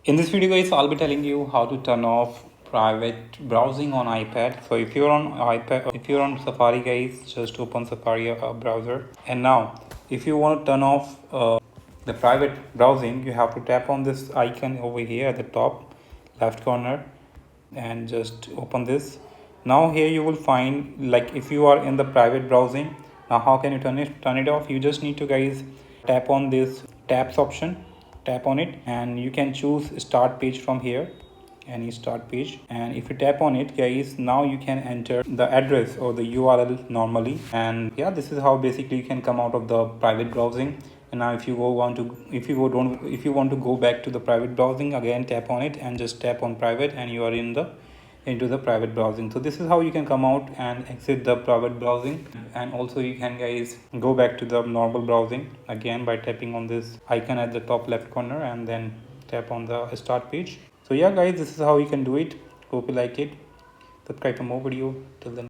In this video guys, I'll be telling you how to turn off private browsing on iPad. So if you're on iPad, if you're on Safari guys, just open Safari browser. And now if you want to turn off the private browsing, you have to tap on this icon over here at the top left corner and just open this. Now here you will find, like, if you are in the private browsing, now how can you turn it off? You just need to guys tap on this tabs option, tap on it, and you can choose start page from here, any start page. And if you tap on it guys, now you can enter the address or the URL normally. And yeah, this is how basically you can come out of the private browsing. And now if you want to go back to the private browsing, again tap on it and just tap on private, and you are into the private browsing. So this is how you can come out and exit the private browsing. And also you can guys go back to the normal browsing again by tapping on this icon at the top left corner and then tap on the start page. So yeah guys, this is how you can do it. Hope you like it. Subscribe for more video. Till then.